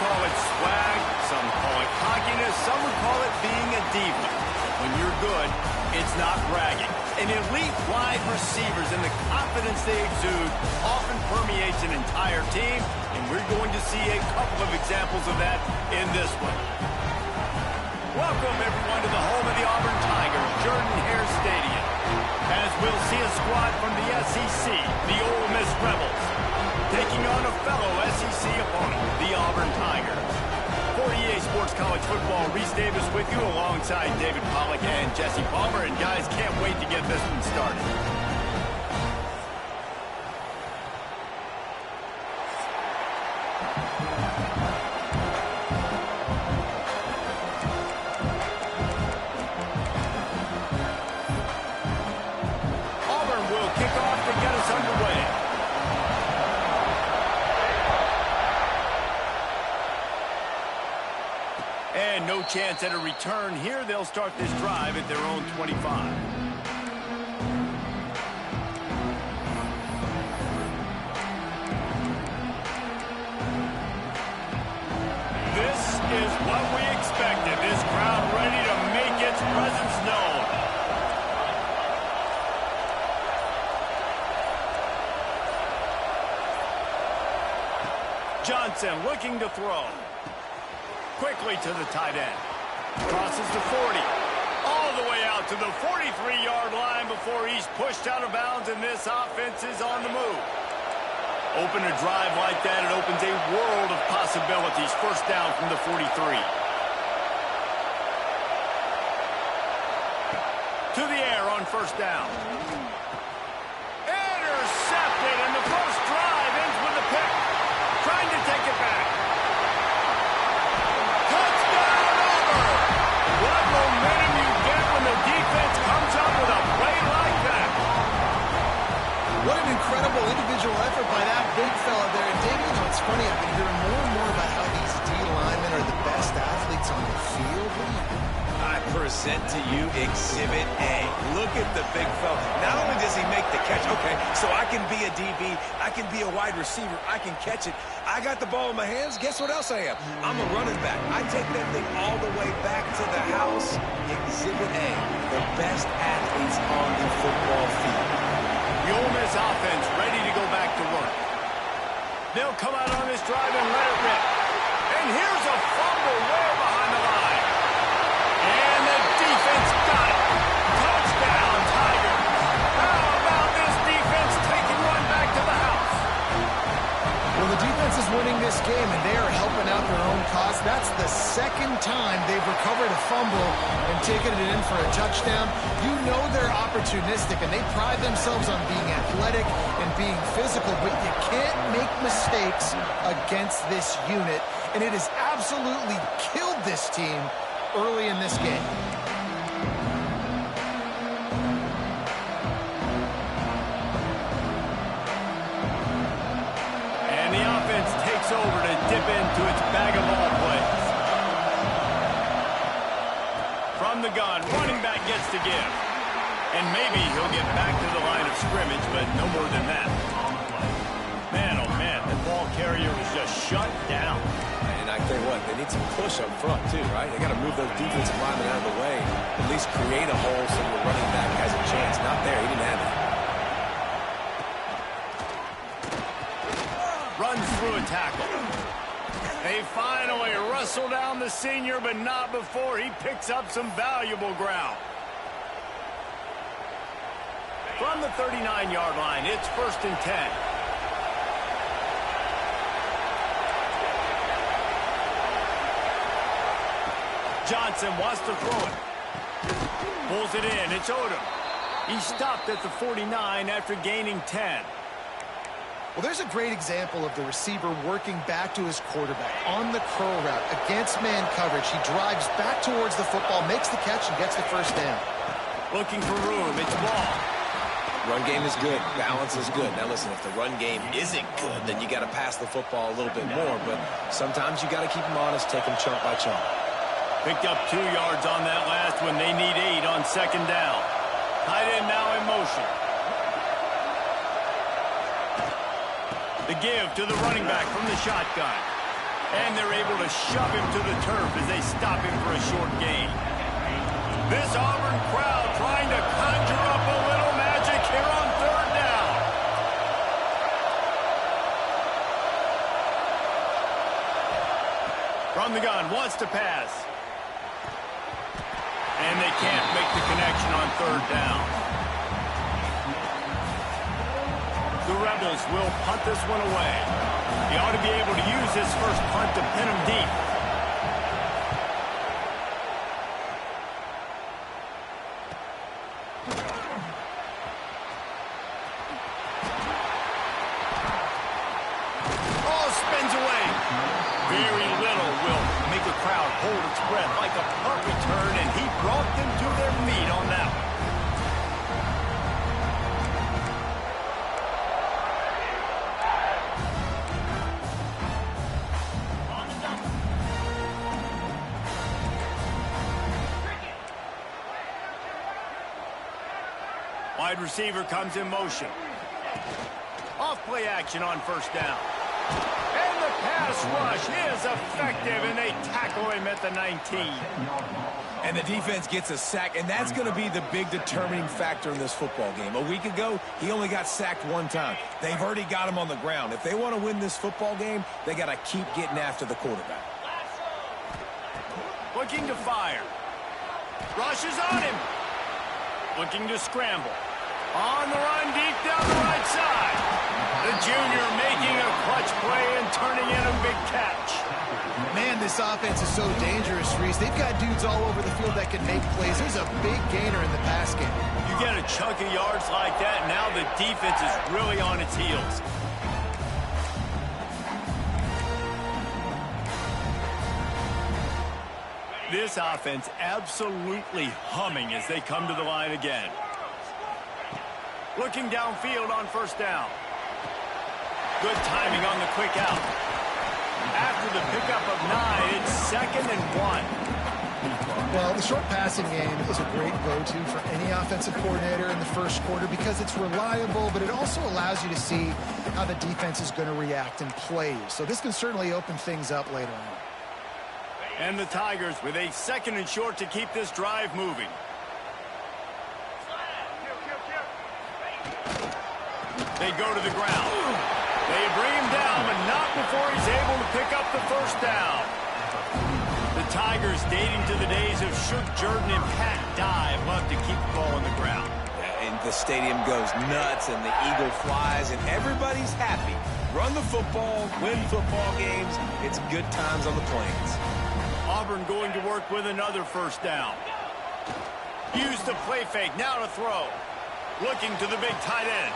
call it swag, some call it cockiness, some would call it being a diva. When you're good, it's not bragging. An elite wide receivers and the confidence they exude often permeates an entire team, and we're going to see a couple of examples of that in this one. Welcome, everyone, to the home of the Auburn Tigers, Jordan-Hare Stadium, as we'll see a squad from the SEC, the Ole Miss Rebels, taking on a fellow SEC opponent, the Auburn Tigers. For EA Sports College Football, Reese Davis with you alongside David Pollack and Jesse Palmer. And guys, can't wait to get this one started. Auburn will kick off to get us underway. And no chance at a return here. They'll start this drive at their own 25. This is what we expected. This crowd ready to make its presence known. Johnson looking to throw. Quickly to the tight end. Crosses the 40. All the way out to the 43-yard line before he's pushed out of bounds, and this offense is on the move. Open a drive like that, it opens a world of possibilities. First down from the 43. To the air on first down. Intercepted, and the first drive ends with a pick. Trying to take it back. What momentum you get when the defense comes up with a play like that. What an incredible individual effort by that big fella there. And Dave, you know, it's funny, I've been hearing more and more about how these D linemen are the best athletes on the field. I present to you Exhibit A. Look at the big fella. Not only does he make the catch, okay, so I can be a DB, I can be a wide receiver, I can catch it. I got the ball in my hands. Guess what else I am? I'm a running back. I take that thing all the way back to the house. Exhibit A, the best athletes on the football field. The Ole Miss offense ready to go back to work. They'll come out on this drive and let it rip. And here's a fumble way behind the line. And the defense got it. Touchdown, Tigers. How about this defense taking one back to the house? Well, the defense is winning this game, and they are helping out their own cause. That's the second time they've recovered a fumble and taken it in for a touchdown. You know they're opportunistic, and they pride themselves on being athletic and being physical, but you can't make mistakes against this unit, and it has absolutely killed this team early in this game. And the offense takes over to dip into its bag of ball plays. From the gun, running back gets to give. And maybe he'll get back to the line of scrimmage, but no more than that. Man, oh man, the ball carrier was just shut down. And I tell you what, they need some push up front too, right? They got to move those defensive linemen out of the way. At least create a hole so the running back has a chance. Not there, he didn't have it. Runs through a tackle. They finally wrestle down the senior, but not before he picks up some valuable ground. From the 39-yard line, it's 1st and 10. Johnson wants to throw it. Pulls it in. It's Odom. He stopped at the 49 after gaining 10. Well, there's a great example of the receiver working back to his quarterback on the curl route against man coverage. He drives back towards the football, makes the catch, and gets the first down. Looking for room. It's ball. Run game is good. Balance is good. Now, listen, if the run game isn't good, then you got to pass the football a little bit more. But sometimes you got to keep them honest, take them chunk by chunk. Picked up 2 yards on that last one. They need 8 on 2nd down. Tight end now in motion. The give to the running back from the shotgun. And they're able to shove him to the turf as they stop him for a short gain. This Auburn crowd trying to conjure up a little magic here on third down. From the gun, wants to pass. And they can't make the connection on third down. The Rebels will punt this one away. They ought to be able to use this first punt to pin them deep. Oh, spins away. Very little will make a crowd hold its breath like a punt return, and he brought them to their feet on that one. Wide receiver comes in motion. Off play action on first down. And the pass rush is effective, and they tackle him at the 19. And the defense gets a sack, and that's going to be the big determining factor in this football game. A week ago, he only got sacked one time. They've already got him on the ground. If they want to win this football game, they got to keep getting after the quarterback. Looking to fire. Rushes on him. Looking to scramble. On the run deep down the right side. The junior making a clutch play and turning in a big catch. Man, this offense is so dangerous, Reese. They've got dudes all over the field that can make plays. There's a big gainer in the pass game. You get a chunk of yards like that, now the defense is really on its heels. This offense absolutely humming as they come to the line again. Looking downfield on first down. Good timing on the quick out. After the pickup of 9, it's 2nd and 1. Well, the short passing game is a great go-to for any offensive coordinator in the first quarter because it's reliable, but it also allows you to see how the defense is going to react and play. So this can certainly open things up later on. And the Tigers with a 2nd and short to keep this drive moving. They go to the ground. They bring him down, but not before he's able to pick up the first down. The Tigers, dating to the days of Shook Jordan and Pat Dye, love to keep the ball on the ground. And the stadium goes nuts, and the eagle flies, and everybody's happy. Run the football, win football games. It's good times on the plains. Auburn going to work with another first down. Use the play fake, now to throw. Looking to the big tight end.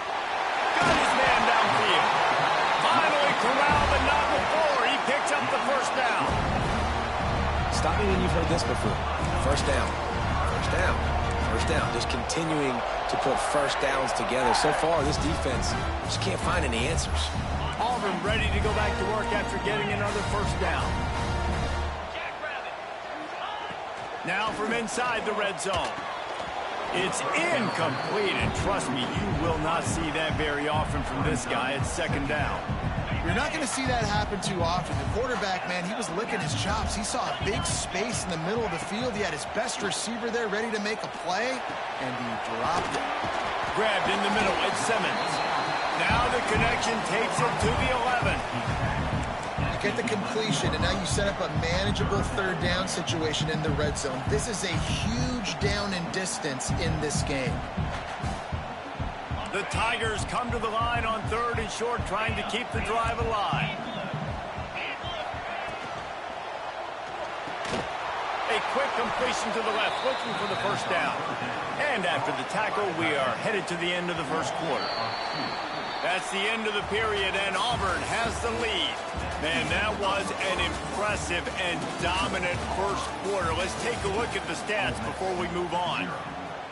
Got his man downfield. Finally corralled, but not before. He picks up the first down. Stop me when you've heard this before. First down. First down. First down. Just continuing to put first downs together. So far, this defense just can't find any answers. Auburn ready to go back to work after getting another first down. Now from inside the red zone. It's incomplete, and trust me, you will not see that very often from this guy at 2nd down. You're not going to see that happen too often. The quarterback, man, he was licking his chops. He saw a big space in the middle of the field. He had his best receiver there ready to make a play, and he dropped it. Grabbed in the middle, it's Simmons. Now the connection takes it to the 11. You get the completion, and now you set up a manageable 3rd down situation in the red zone. This is a huge down in distance in this game. The Tigers come to the line on 3rd and short, trying to keep the drive alive. A quick completion to the left, looking for the first down. And after the tackle, we are headed to the end of the first quarter. That's the end of the period, and Auburn has the lead. Man, that was an impressive and dominant first quarter. Let's take a look at the stats before we move on.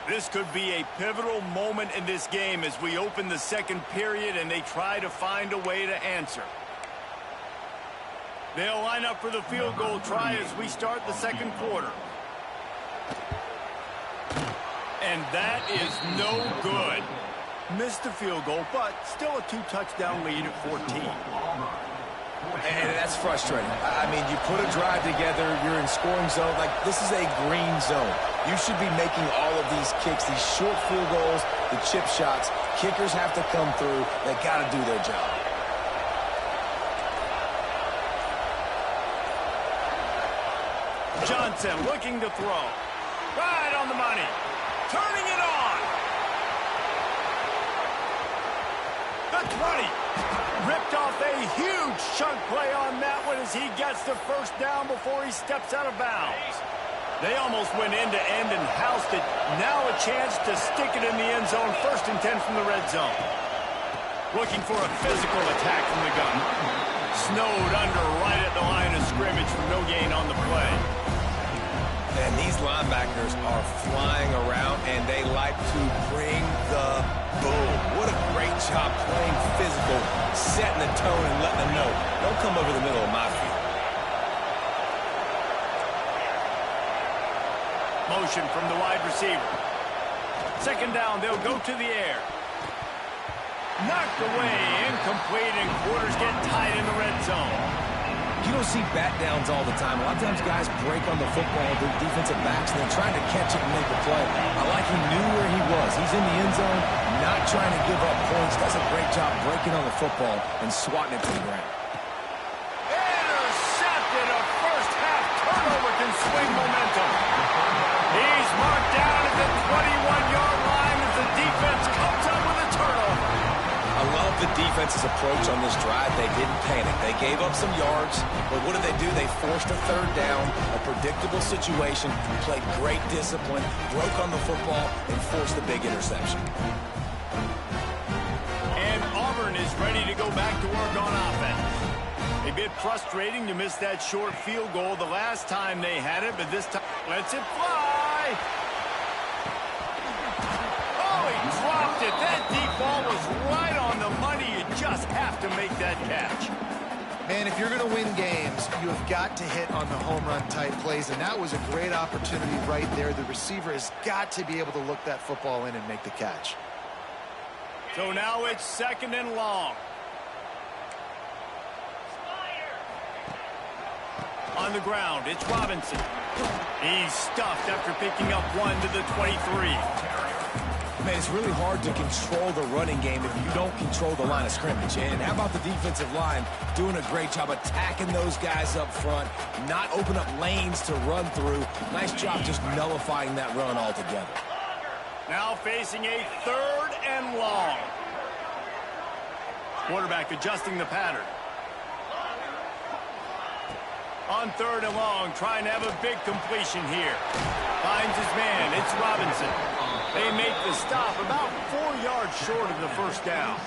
This could be a pivotal moment in this game as we open the 2nd period and they try to find a way to answer. They'll line up for the field goal try as we start the 2nd quarter. And that is no good. Missed the field goal, but still a 2-touchdown lead at 14. And that's frustrating. I mean, you put a drive together, you're in scoring zone. Like, this is a green zone. You should be making all of these kicks, these short field goals, the chip shots. Kickers have to come through. They got to do their job. Johnson looking to throw. Right on the money. Turning it on. The 20. Ripped off a huge chunk play on that one as he gets the first down before he steps out of bounds. They almost went end-to-end and housed it. Now a chance to stick it in the end zone. 1st and 10 from the red zone. Looking for a physical attack from the gun. Snowed under right at the line of scrimmage for no gain on the play. And these linebackers are flying around, and they like to bring the boom. What a great job playing physical, setting the tone and letting them know, don't come over the middle of my field. Motion from the wide receiver. 2nd down, they'll go to the air. Knocked away, incomplete, and quarters get tied in the red zone. You don't see bat downs all the time. A lot of times guys break on the football, the defensive backs, and they're trying to catch it and make a play. I like he knew where he was. He's in the end zone, not trying to give up points. Does a great job breaking on the football and swatting it to the ground. Intercepted. A first-half turnover can swing momentum. He's marked down at the 21-yard line as the defense comes up with a turnover. I love the defense's approach on this drive. They didn't panic. They gave up some yards, but what did they do? They forced a 3rd down, a predictable situation, played great discipline, broke on the football, and forced the big interception. And Auburn is ready to go back to work on offense. A bit frustrating to miss that short field goal the last time they had it, but this time lets it fly. Oh, he dropped it. That deep ball was right on the money. You just have to make that catch. Man, if you're going to win games, you have got to hit on the home run type plays, and that was a great opportunity right there. The receiver has got to be able to look that football in and make the catch. So now it's 2nd and long. On the ground, it's Robinson. He's stuffed after picking up 1 to the 23. Man, it's really hard to control the running game if you don't control the line of scrimmage. And how about the defensive line doing a great job attacking those guys up front, not open up lanes to run through. Nice job just nullifying that run altogether. Now facing a 3rd and long. Quarterback adjusting the pattern. On 3rd and long, trying to have a big completion here. Finds his man. It's Robinson. They make the stop about 4 yards short of the first down.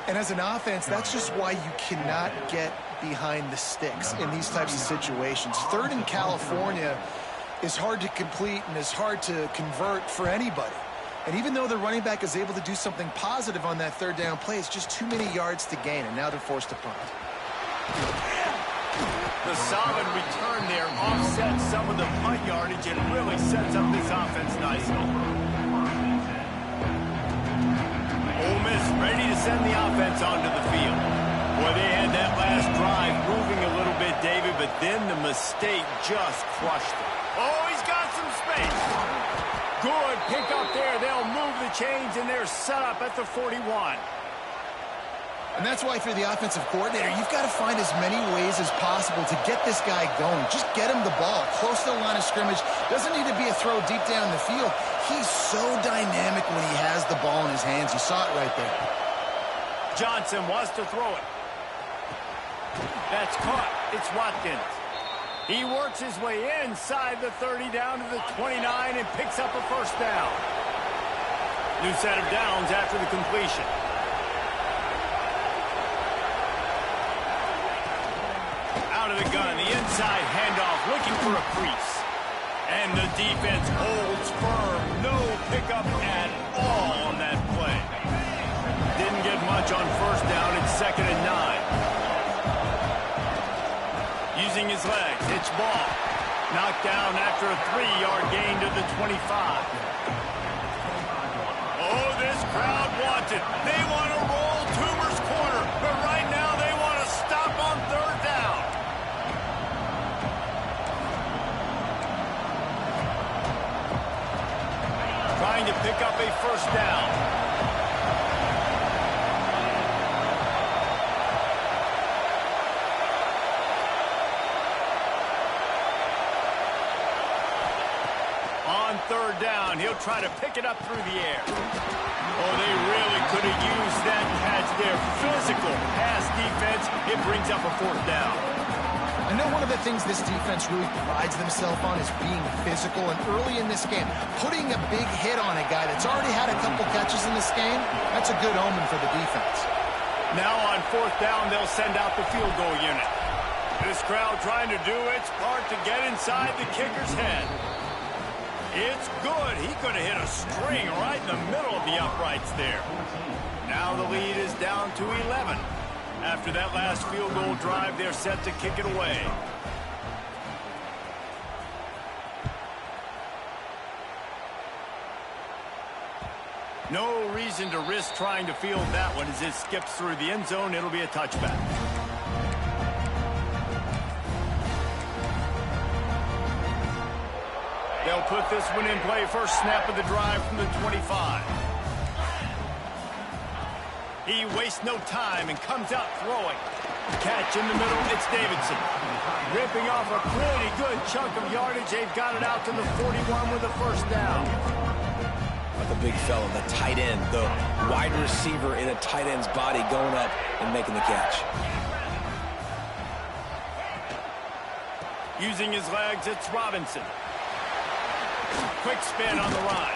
And as an offense, that's just why you cannot get behind the sticks in these types of situations. 3rd in California is hard to complete and is hard to convert for anybody. And even though the running back is able to do something positive on that 3rd down play, it's just too many yards to gain, and now they're forced to punt. The solid return there offsets some of the punt yardage and really sets up this offense nicely. Ole Miss ready to send the offense onto the field. Boy, they had that last drive moving a little bit, David, but then the mistake just crushed them. Oh, he's got some space. Good pick up there. They'll move the chains, and they're set up at the 41. And that's why if you're the offensive coordinator, you've got to find as many ways as possible to get this guy going. Just get him the ball close to the line of scrimmage. Doesn't need to be a throw deep down the field. He's so dynamic when he has the ball in his hands. You saw it right there. Johnson wants to throw it. That's caught. It's Watkins. He works his way inside the 30 down to the 29 and picks up a first down. New set of downs after the completion. Out of the gun, the inside handoff, looking for a crease. And the defense holds firm. No pickup at all on that play. Didn't get much on first down. It's 2nd and 9. Using his legs, it's ball. Knocked down after a 3-yard gain to the 25. Oh, this crowd wants it. They want to roll Toomer's corner, but right now they want to stop pick up a first down. On third down, he'll try to pick it up through the air. Oh, they really could have used that catch there. Physical pass defense. It brings up a fourth down. I know one of the things this defense really prides themselves on is being physical, and early in this game, putting a big hit on a guy that's already had a couple catches in this game, that's a good omen for the defense. Now on fourth down, they'll send out the field goal unit. This crowd trying to do its part to get inside the kicker's head. It's good. He could have hit a string right in the middle of the uprights there. Now the lead is down to 11. After that last field goal drive, they're set to kick it away. No reason to risk trying to field that one as it skips through the end zone. It'll be a touchback. They'll put this one in play. First snap of the drive from the 25. He wastes no time and comes out throwing. Catch in the middle, it's Davidson. Ripping off a pretty good chunk of yardage. They've got it out to the 41 with a first down. The big fella, the tight end, the wide receiver in a tight end's body going up and making the catch. Using his legs, it's Robinson. Quick spin on the run.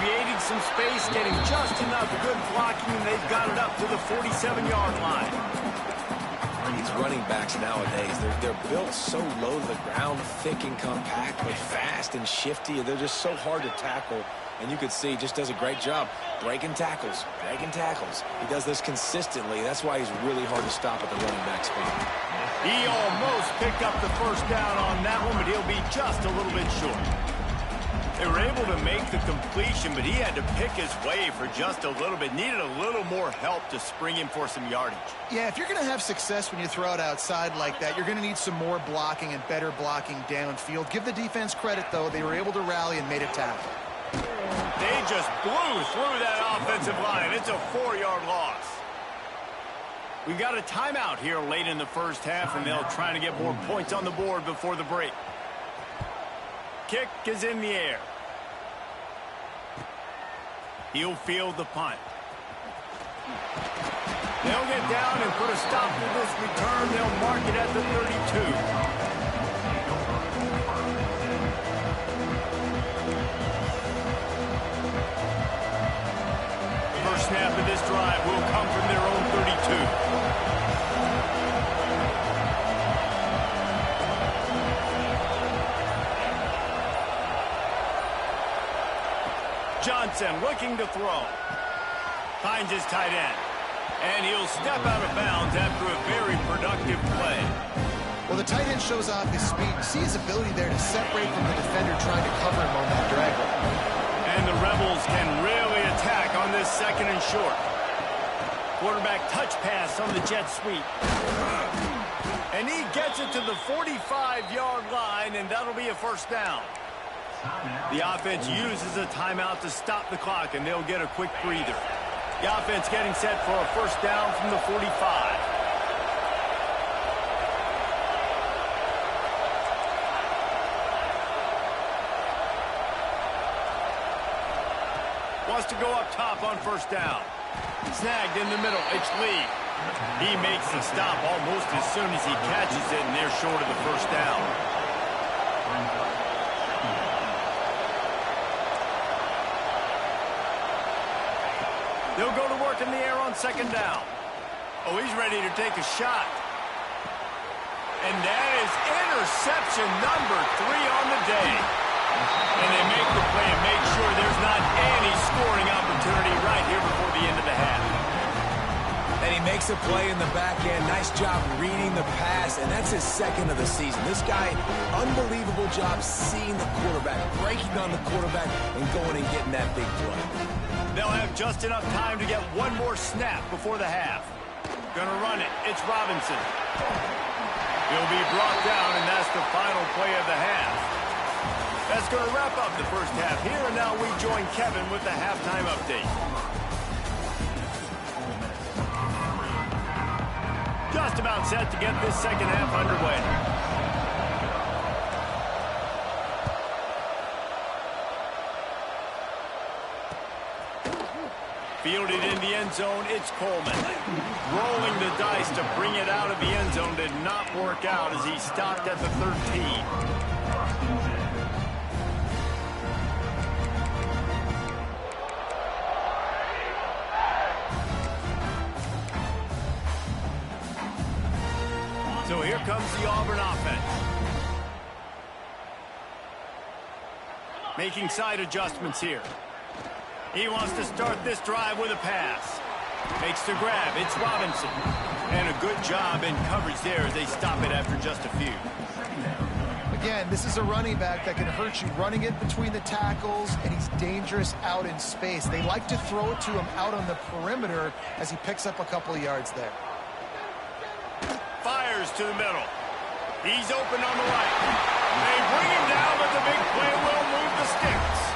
Creating some space, getting just enough good blocking, and they've got it up to the 47-yard line. These running backs nowadays, they're built so low to the ground, thick and compact, but fast and shifty. They're just so hard to tackle. And you could see he just does a great job breaking tackles, breaking tackles. He does this consistently. That's why he's really hard to stop at the running back spot. He almost picked up the first down on that one, but he'll be just a little bit short. They were able to make the completion, but he had to pick his way for just a little bit. Needed a little more help to spring him for some yardage. Yeah, if you're going to have success when you throw it outside like that, you're going to need some more blocking and better blocking downfield. Give the defense credit, though. They were able to rally and made a tackle. They just blew through that offensive line. It's a 4-yard loss. We got a timeout here late in the first half, and they'll try to get more points on the board before the break. Kick is in the air. He'll field the punt. They'll get down and put a stop to this return. They'll mark it at the 32. First snap of this drive will come from their own 32. Johnson looking to throw. Finds his tight end. And he'll step out of bounds after a very productive play. Well, the tight end shows off his speed. You see his ability there to separate from the defender trying to cover him on that drag route. And the Rebels can really attack on this second and short. Quarterback touch pass on the jet sweep. And he gets it to the 45-yard line, and that'll be a first down. The offense uses a timeout to stop the clock, and they'll get a quick breather. The offense getting set for a first down from the 45. Wants to go up top on first down. Snagged in the middle. It's Lee. He makes the stop almost as soon as he catches it, and they're short of the first down. They'll go to work in the air on second down. Oh, he's ready to take a shot. And that is interception number 3 on the day. And they make the play and make sure there's not any scoring opportunity right here before the end of the half. And he makes a play in the back end. Nice job reading the pass, and that's his second of the season. This guy, unbelievable job seeing the quarterback, breaking on the quarterback, and going and getting that big play. They'll have just enough time to get one more snap before the half. Gonna run it. It's Robinson. He'll be brought down, and that's the final play of the half. That's going to wrap up the first half here, and now we join Kevin with the halftime update. Just about set to get this second half underway. Fielded in the end zone, it's Coleman. Rolling the dice to bring it out of the end zone did not work out as he stopped at the 13. So here comes the Auburn offense. Making side adjustments here. He wants to start this drive with a pass. Makes the grab. It's Robinson. And a good job in coverage there as they stop it after just a few. Again, this is a running back that can hurt you running it between the tackles, and he's dangerous out in space. They like to throw it to him out on the perimeter as he picks up a couple of yards there. Fires to the middle. He's open on the right. They bring him down, but the big play will move the sticks.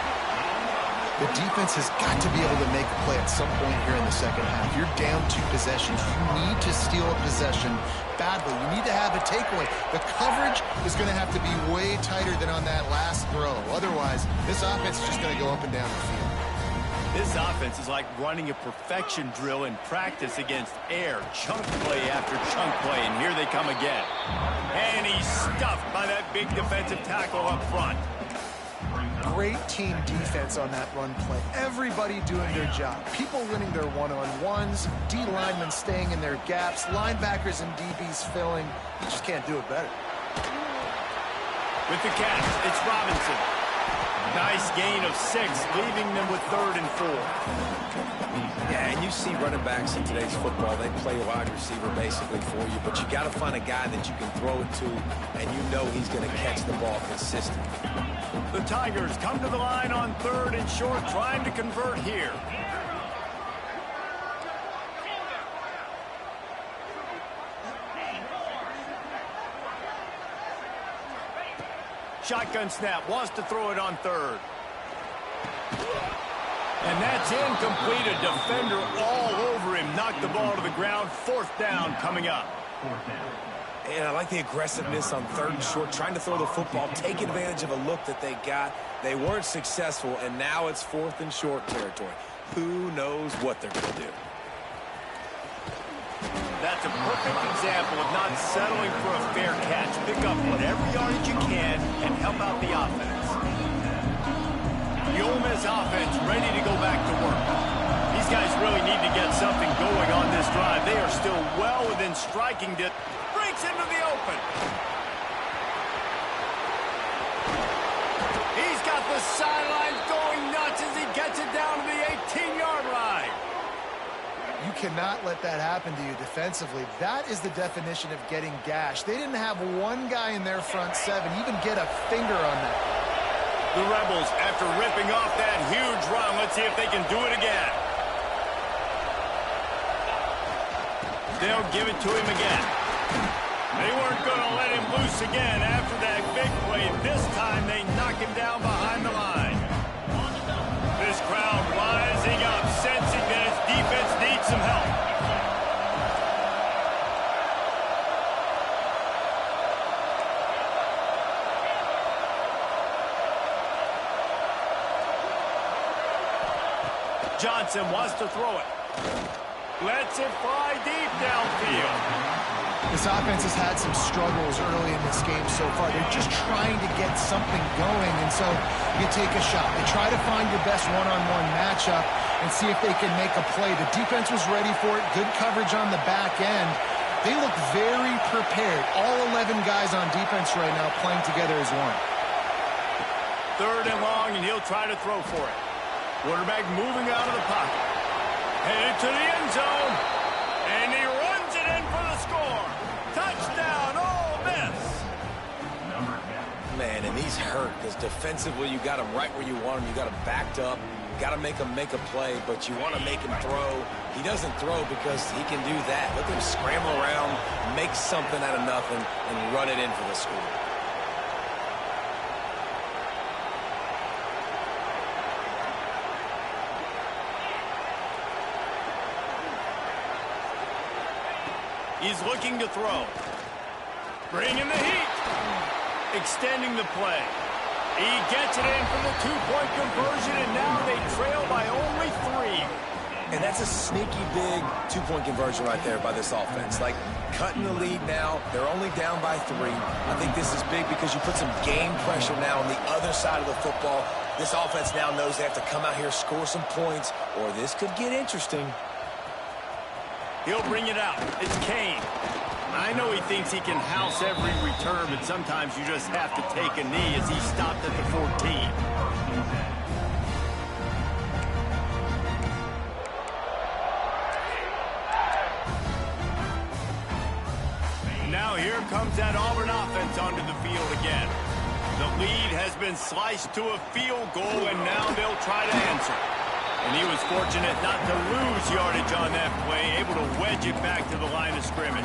The defense has got to be able to make a play at some point here in the second half. You're down 2 possessions. You need to steal a possession badly. You need to have a takeaway. The coverage is going to have to be way tighter than on that last throw. Otherwise, this offense is just going to go up and down the field. This offense is like running a perfection drill in practice against air. Chunk play after chunk play, and here they come again. And he's stuffed by that big defensive tackle up front. Great team defense on that run play. Everybody doing their job. People winning their one-on-ones, D linemen staying in their gaps, linebackers and DBs filling. You just can't do it better. With the catch, it's Robinson. Nice gain of 6, leaving them with 3rd and 4. Yeah, and you see running backs in today's football, they play a wide receiver basically for you, but you got to find a guy that you can throw it to, and you know he's going to catch the ball consistently. The Tigers come to the line on 3rd and short, trying to convert here. Shotgun snap, wants to throw it on 3rd. And that's incomplete. A defender all over him. Knocked the ball to the ground. 4th down coming up. And I like the aggressiveness on 3rd and short, trying to throw the football, take advantage of a look that they got. They weren't successful, and now it's 4th and short territory. Who knows what they're going to do? That's a perfect example of not settling for a fair catch. Pick up whatever yardage you can and help out the offense. The Ole Miss offense ready to go back to work. These guys really need to get something going on this drive. They are still well within striking distance. Breaks into the open. He's got the sidelines going nuts as he gets it down to the 18-yard line. You cannot let that happen to you defensively. That is the definition of getting gashed. They didn't have one guy in their front 7 even get a finger on that. The Rebels, after ripping off that huge run, let's see if they can do it again. They'll give it to him again. They weren't going to let him loose again after that big play. This time they knock him down behind the line. This crowd rising up, sensing that his defense needs some help. Johnson wants to throw it. Lets it fly deep downfield. This offense has had some struggles early in this game so far. They're just trying to get something going, and so you take a shot. You try to find your best one-on-one matchup and see if they can make a play. The defense was ready for it. Good coverage on the back end. They look very prepared. All 11 guys on defense right now playing together as one. 3rd and long, and he'll try to throw for it. Quarterback moving out of the pocket. Headed to the end zone. And he runs it in for the score. Touchdown, Ole Miss. Man, and he's hurt because defensively you got him right where you want him. You got him backed up. Got to make him make a play, but you want to make him throw. He doesn't throw because he can do that. Let him scramble around, make something out of nothing, and run it in for the score. He's looking to throw. Bringing the heat. Extending the play. He gets it in for the two-point conversion, and now they trail by only 3. And that's a sneaky big two-point conversion right there by this offense. Like, cutting the lead now. They're only down by 3. I think this is big because you put some game pressure now on the other side of the football. This offense now knows they have to come out here, score some points, or this could get interesting. He'll bring it out. It's Kane. I know he thinks he can house every return, but sometimes you just have to take a knee as he stopped at the 14. Now here comes that Auburn offense onto the field again. The lead has been sliced to a field goal, and now they'll try to answer. And he was fortunate not to lose yardage on that play, able to wedge it back to the line of scrimmage.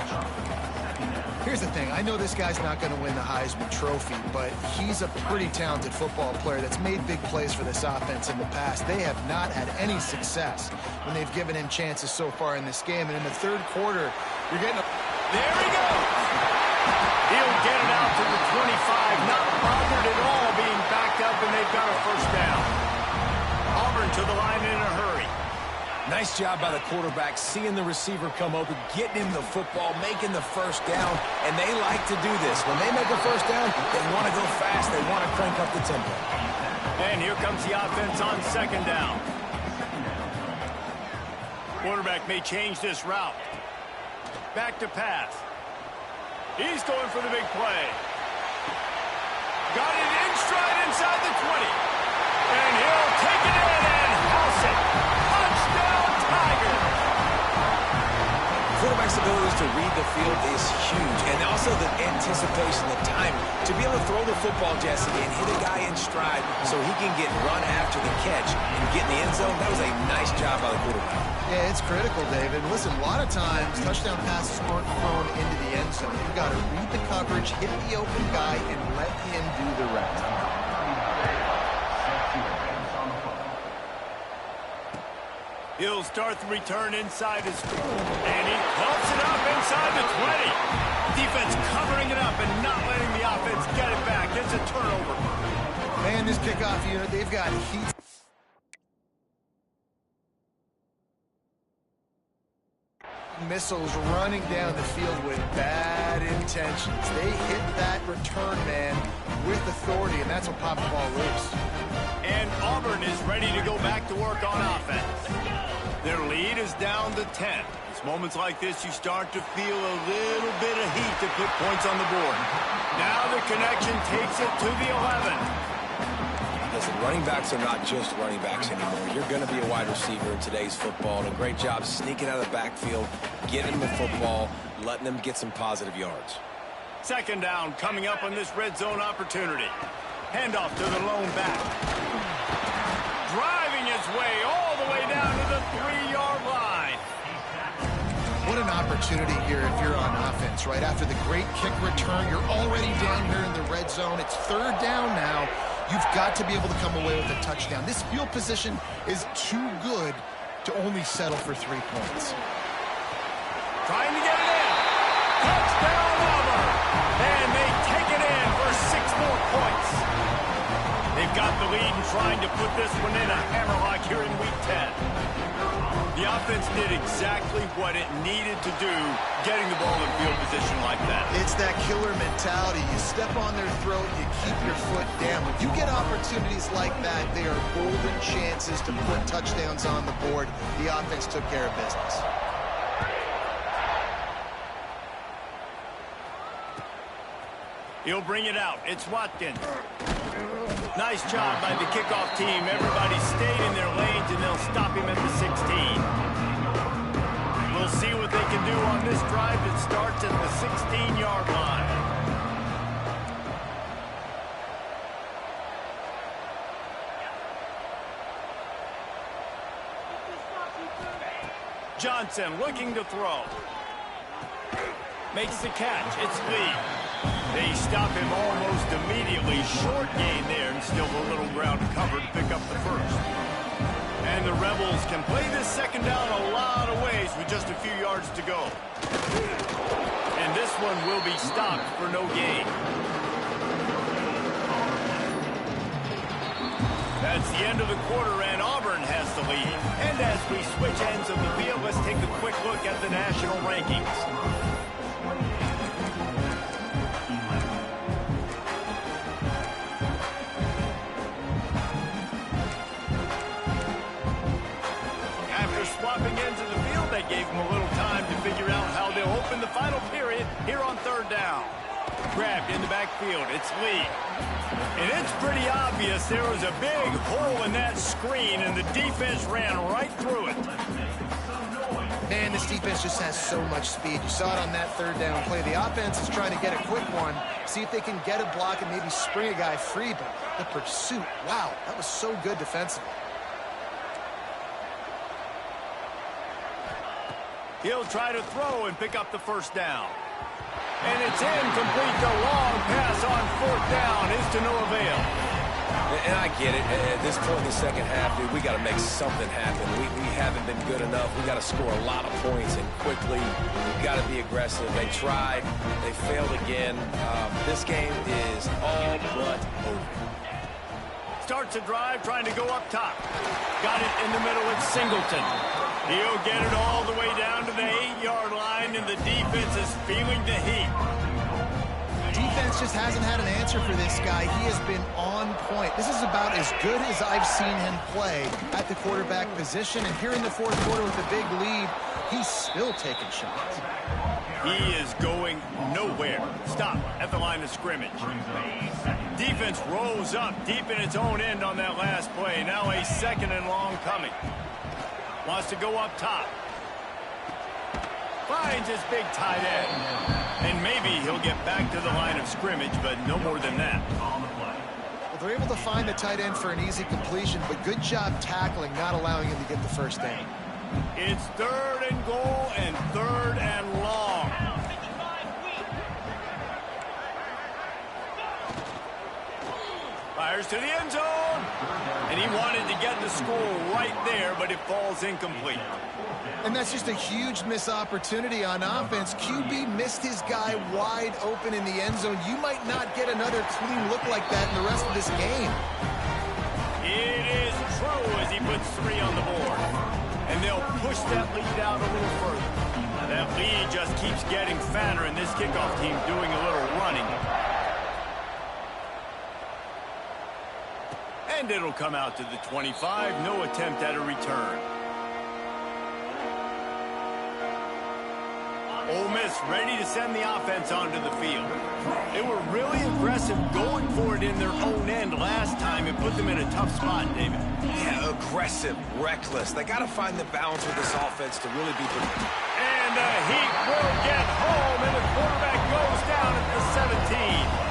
Here's the thing. I know this guy's not going to win the Heisman Trophy, but he's a pretty talented football player that's made big plays for this offense in the past. They have not had any success when they've given him chances so far in this game. And in the third quarter, you're getting a... There he goes! He'll get it out to the 25, not bothered at all being backed up, and they've got a first down. Auburn to the line in a hurry. Nice job by the quarterback, seeing the receiver come open, getting him the football, making the first down, and they like to do this. When they make a first down, they want to go fast, they want to crank up the tempo. And here comes the offense on second down. Quarterback may change this route. Back to pass. He's going for the big play. Got it in stride inside the 20. And he'll take it in and house it. Touchdown, Tigers! Quarterback's ability to read the field is huge, and also the anticipation, the time to be able to throw the football, Jesse, and hit a guy in stride so he can get run after the catch and get in the end zone. That was a nice job by the quarterback. Yeah, it's critical, David. Listen, a lot of times touchdown passes aren't thrown into the end zone. You've got to read the coverage, hit the open guy, and let him do the rest. He'll start the return inside his... And he pumps it up inside the 20. Defense covering it up and not letting the offense get it back. It's a turnover. Man, this kickoff unit, they've got heat. Missiles running down the field with bad intentions. They hit that return man with authority, and that's what popped the ball loose. And Auburn is ready to go back to work on offense. Their lead is down to 10. It's moments like this you start to feel a little bit of heat to put points on the board. Now the connection takes it to the 11. Listen, running backs are not just running backs anymore. You're going to be a wide receiver in today's football, and a great job sneaking out of the backfield, getting the football, letting them get some positive yards. Second down coming up on this red zone opportunity. Handoff to the lone back. Driving his way all the way down to the 3-yard line. What an opportunity here if you're on offense, right? After the great kick return, you're already down here in the red zone. It's third down now. You've got to be able to come away with a touchdown. This field position is too good to only settle for 3 points. Trying to get it in. Touchdown, Auburn. And they take it in for 6 more points. They've got the lead and trying to put this one in a hammerlock here in Week 10. The offense did exactly what it needed to do, getting the ball in field position like that. It's that killer mentality. You step on their throat, you keep your foot down. When you get opportunities like that, they are golden chances to put touchdowns on the board. The offense took care of business. He'll bring it out. It's Watkins. Nice job by the kickoff team. Everybody stayed in their lanes, and they'll stop him at the 16. We'll see what they can do on this drive that starts at the 16-yard line. Johnson looking to throw. Makes the catch. It's Lee. They stop him almost immediately. Short gain there, and still a little ground cover to pick up the first. And And the Rebels can play this second down a lot of ways with just a few yards to go. And this one will be stopped for no gain. That's the end of the quarter, and Auburn has the lead. And as we switch ends of the field, let's take a quick look at the national rankings. After swapping ends of the field, that gave them a little time to figure out how they'll open the final period here on third down. Grabbed in the backfield, it's Lee. And it's pretty obvious there was a big hole in that screen, and the defense ran right through it. Man, this defense just has so much speed. You saw it on that third down play. The offense is trying to get a quick one, see if they can get a block and maybe spring a guy free, but the pursuit, wow, that was so good defensively. He'll try to throw and pick up the first down. And it's incomplete. The long pass on fourth down is to no avail. And I get it. At this point in the second half, dude, we got to make something happen. We haven't been good enough. We got to score a lot of points and quickly. We got to be aggressive. They tried. They failed again. This game is all but over. Starts a drive trying to go up top. Got it in the middle with Singleton. He'll get it all the way down to the 8-yard line, and the defense is feeling the heat. Defense just hasn't had an answer for this guy. He has been on point. This is about as good as I've seen him play at the quarterback position. And here in the fourth quarter with a big lead, he's still taking shots. He is going nowhere. Stop at the line of scrimmage. Defense rolls up deep in its own end on that last play. Now a second and long coming. Wants to go up top. Finds his big tight end. And maybe he'll get back to the line of scrimmage, but no more than that. Well, they're able to find the tight end for an easy completion, but good job tackling, not allowing him to get the first down. It's third and goal and third and long. Fires to the end zone. And he wanted to get the score right there, but it falls incomplete. And that's just a huge missed opportunity on offense. QB missed his guy wide open in the end zone. You might not get another clean look like that in the rest of this game. It is true as he puts 3 on the board. And they'll push that lead out a little further. That lead just keeps getting fatter, and this kickoff team doing a little running. And it'll come out to the 25. No attempt at a return. Ole Miss ready to send the offense onto the field. They were really aggressive going for it in their own end last time and put them in a tough spot, David. Yeah, aggressive, reckless. They got to find the balance with this offense to really be good. And the Heat will get home, and the quarterback goes down at the 17.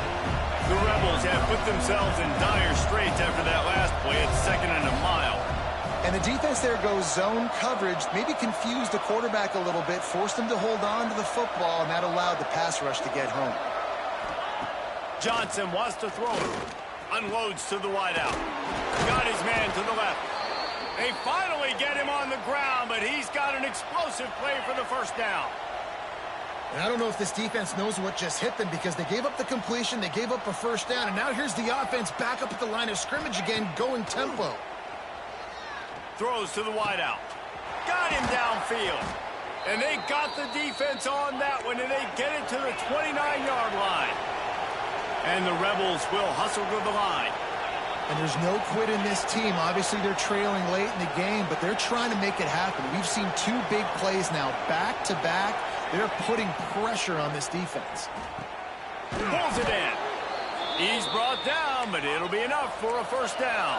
The Rebels have put themselves in dire straits after that last play at second and a mile. And the defense there goes zone coverage, maybe confused the quarterback a little bit, forced him to hold on to the football, and that allowed the pass rush to get home. Johnson wants to throw it. Unloads to the wideout. Got his man to the left. They finally get him on the ground, but he's got an explosive play for the first down. And I don't know if this defense knows what just hit them because they gave up the completion, they gave up a first down, and now here's the offense back up at the line of scrimmage again, going tempo. Throws to the wideout. Got him downfield. And they got the defense on that one, and they get it to the 29-yard line. And the Rebels will hustle to the line. And there's no quit in this team. Obviously, they're trailing late in the game, but they're trying to make it happen. We've seen 2 big plays now, back-to-back. They're putting pressure on this defense. Pulls it in. He's brought down, but it'll be enough for a first down.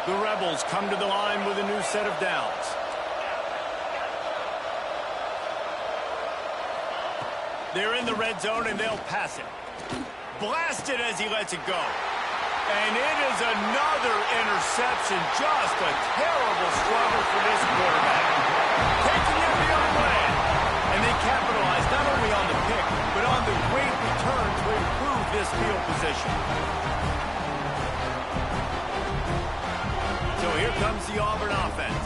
The Rebels come to the line with a new set of downs. They're in the red zone, and they'll pass it. Blasted as he lets it go. And it is another interception. Just a terrible struggle for this quarterback. Taking it the other way. And they capitalize not only on the pick, but on the great return to improve this field position. So here comes the Auburn offense.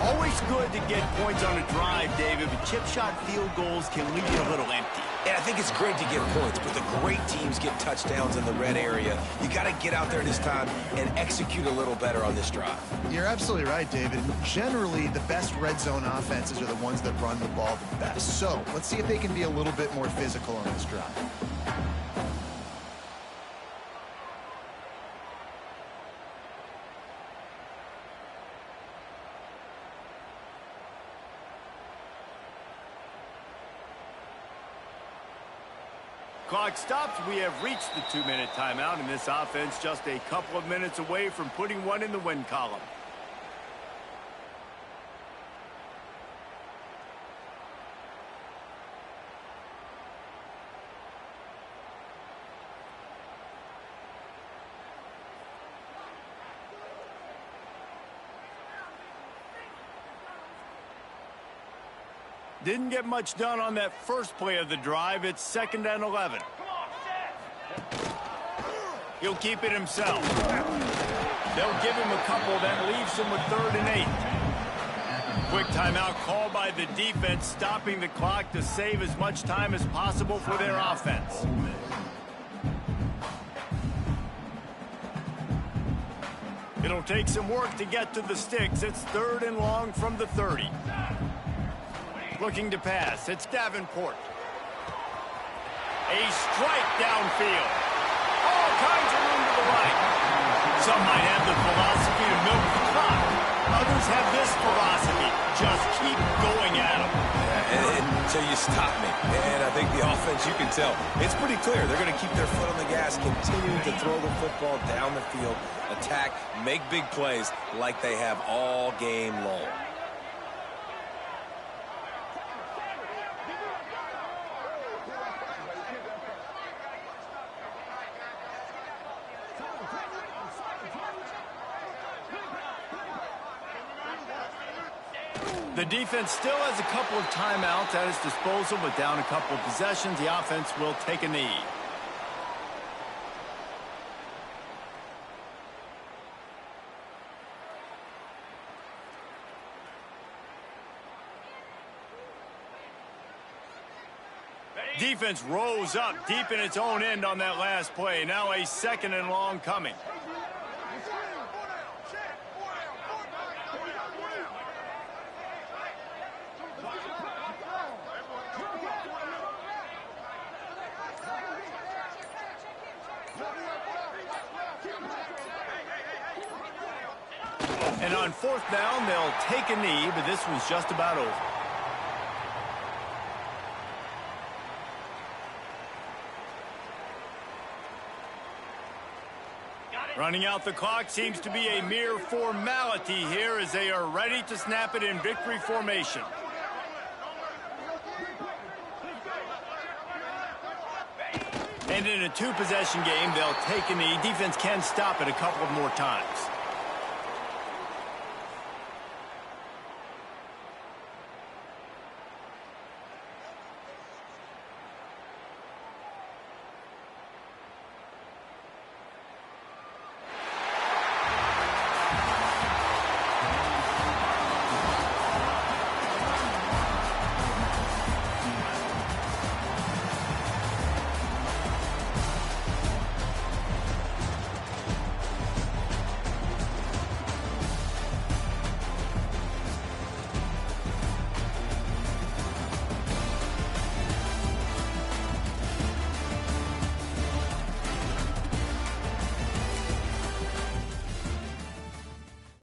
Always good to get points on a drive, David, but chip shot field goals can leave you a little empty. Yeah, I think it's great to get points, but the great teams get touchdowns in the red area. You got to get out there this time and execute a little better on this drive. You're absolutely right, David. Generally, the best red zone offenses are the ones that run the ball the best. So let's see if they can be a little bit more physical on this drive. Clock stops. We have reached the 2-minute timeout, and this offense just a couple of minutes away from putting one in the win column. Didn't get much done on that first play of the drive. It's 2nd and 11. He'll keep it himself. They'll give him a couple. That leaves him with 3rd and 8. Quick timeout called by the defense, stopping the clock to save as much time as possible for their offense. It'll take some work to get to the sticks. It's 3rd and long from the 30. Looking to pass. It's Davenport. A strike downfield. All kinds of room to the right. Some might have the philosophy to milk the clock. Others have this philosophy. Just keep going at them. Until you stop me. And I think the offense, you can tell, it's pretty clear. They're going to keep their foot on the gas, continuing to throw the football down the field, attack, make big plays like they have all game long. The defense still has a couple of timeouts at its disposal, but down a couple of possessions, the offense will take a knee. Defense rose up deep in its own end on that last play. Now a 2nd and long coming. And on 4th down, they'll take a knee, but this one's just about over. Running out the clock seems to be a mere formality here as they are ready to snap it in victory formation. And in a 2-possession game, they'll take a knee. Defense can stop it a couple of more times.